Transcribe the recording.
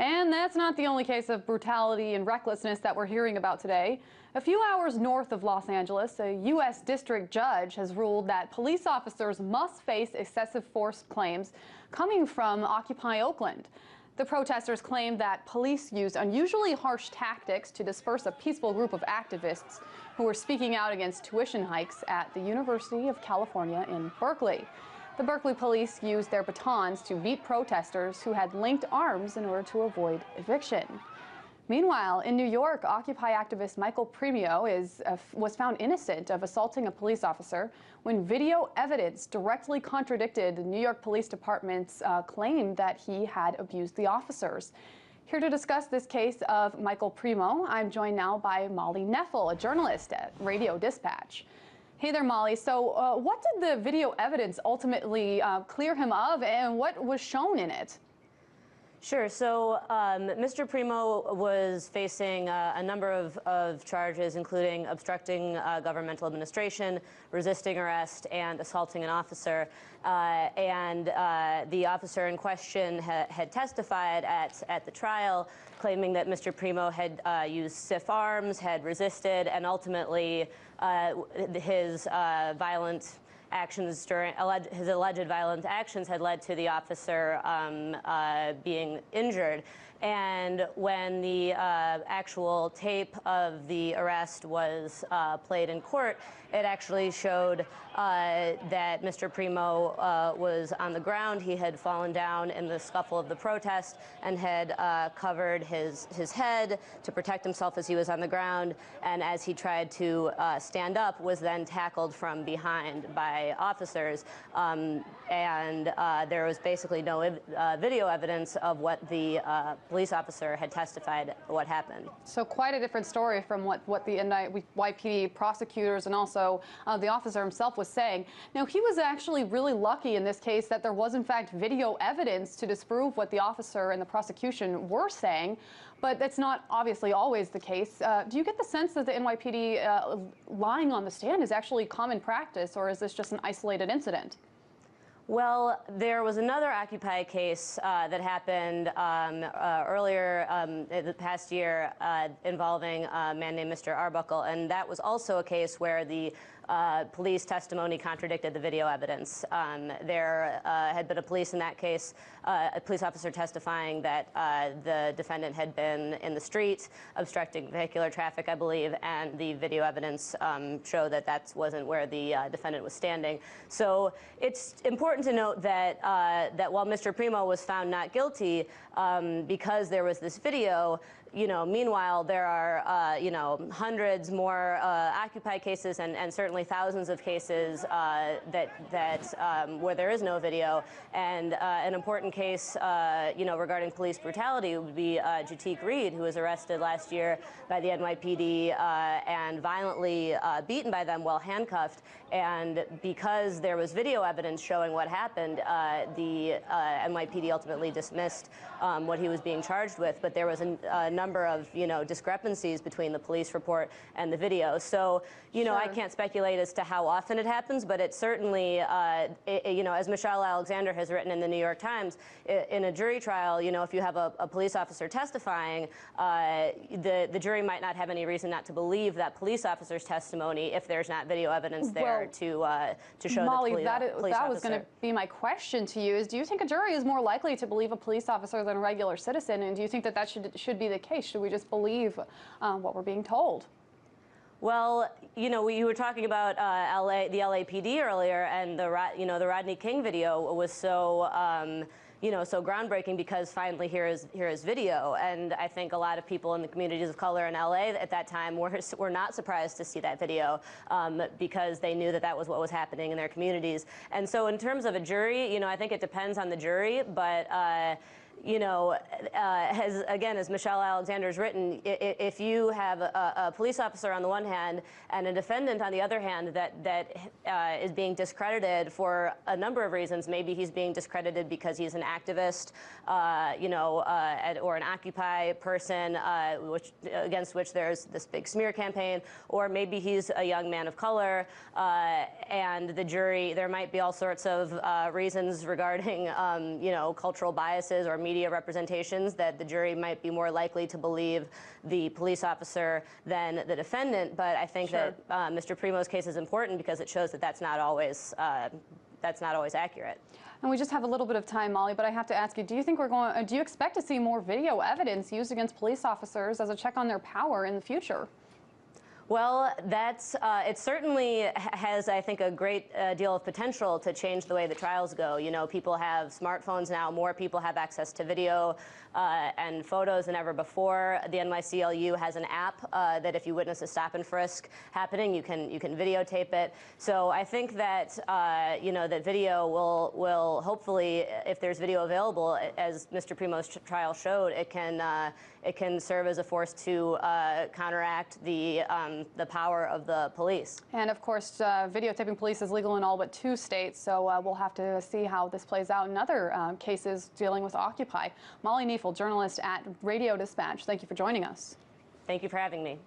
And that's not the only case of brutality and recklessness that we're hearing about today. A few hours north of Los Angeles, a U.S. district judge has ruled that police officers must face excessive force claims coming from Occupy Oakland. The protesters claimed that police used unusually harsh tactics to disperse a peaceful group of activists who were speaking out against tuition hikes at the University of California in Berkeley. The Berkeley police used their batons to beat protesters who had linked arms in order to avoid eviction. Meanwhile, in New York, Occupy activist Michael Premo was found innocent of assaulting a police officer when video evidence directly contradicted the New York Police Department's claim that he had abused the officers. Here to discuss this case of Michael Premo, I'm joined now by Molly Knefel, a journalist at Radio Dispatch. Hey there, Molly. So what did the video evidence ultimately clear him of, and what was shown in it? Sure. So Mr. Premo was facing a number of charges, including obstructing governmental administration, resisting arrest, and assaulting an officer. The officer in question had testified at the trial, claiming that Mr. Premo had used stiff arms, had resisted, and ultimately his violent actions his alleged violent actions had led to the officer being injured. And when the actual tape of the arrest was played in court, it actually showed that Mr. Premo was on the ground. He had fallen down in the scuffle of the protest and had covered his head to protect himself as he was on the ground. And as he tried to stand up, was then tackled from behind by officers. There was basically no video evidence of what the police officer had testified what happened. So quite a different story from what the NYPD prosecutors and also the officer himself was saying. Now, he was actually really lucky in this case that there was in fact video evidence to disprove what the officer and the prosecution were saying, but that's not obviously always the case. Do you get the sense that the NYPD lying on the stand is actually common practice, or is this just an isolated incident? Well, there was another Occupy case that happened earlier the past year involving a man named Mr. Arbuckle, and that was also a case where the police testimony contradicted the video evidence. There had been a police officer testifying that the defendant had been in the street obstructing vehicular traffic, I believe, and the video evidence showed that that wasn't where the defendant was standing. So it's important to note that that while Mr. Premo was found not guilty, because there was this video, meanwhile, there are, hundreds more Occupy cases and certainly thousands of cases where there is no video. And an important case, regarding police brutality would be Jatik Reed, who was arrested last year by the NYPD and violently beaten by them while handcuffed. And because there was video evidence showing what happened, the NYPD ultimately dismissed what he was being charged with. But there was a number of discrepancies between the police report and the video. So Sure. I can't speculate as to how often it happens, but it certainly as Michelle Alexander has written in the New York Times, in a jury trial, if you have a police officer testifying, the jury might not have any reason not to believe that police officer's testimony if there's not video evidence there to show Molly, the police that was going to be my question to you. Do you think a jury is more likely to believe a police officer than a regular citizen, and do you think that should be the case? Should we just believe what we're being told? Well, you were talking about the LAPD earlier, and the Rodney King video was so so groundbreaking because finally here is video. And I think a lot of people in the communities of color in LA at that time were not surprised to see that video because they knew that was what was happening in their communities. And so in terms of a jury, I think it depends on the jury, but as Michelle Alexander's written, if you have a police officer on the one hand and a defendant on the other hand that is being discredited for a number of reasons, maybe he's being discredited because he's an activist, or an Occupy person, against which there's this big smear campaign, or maybe he's a young man of color, and the jury, there might be all sorts of reasons regarding, cultural biases or media representations that the jury might be more likely to believe the police officer than the defendant. But I think that Mr. Premo's case is important because it shows that that's not always accurate. And we just have a little bit of time, Molly, but I have to ask you, do you expect to see more video evidence used against police officers as a check on their power in the future? Well, it certainly has, I think, a great deal of potential to change the way the trials go. You know, people have smartphones now. More people have access to video and photos than ever before. The NYCLU has an app that if you witness a stop and frisk happening, you can videotape it. So I think that that video will hopefully, if there's video available, as Mr. Premo's trial showed, it can serve as a force to counteract the power of the police. And of course, videotaping police is legal in all but 2 states, so we'll have to see how this plays out in other cases dealing with Occupy. Molly Knefel, journalist at Radio Dispatch, thank you for joining us. Thank you for having me.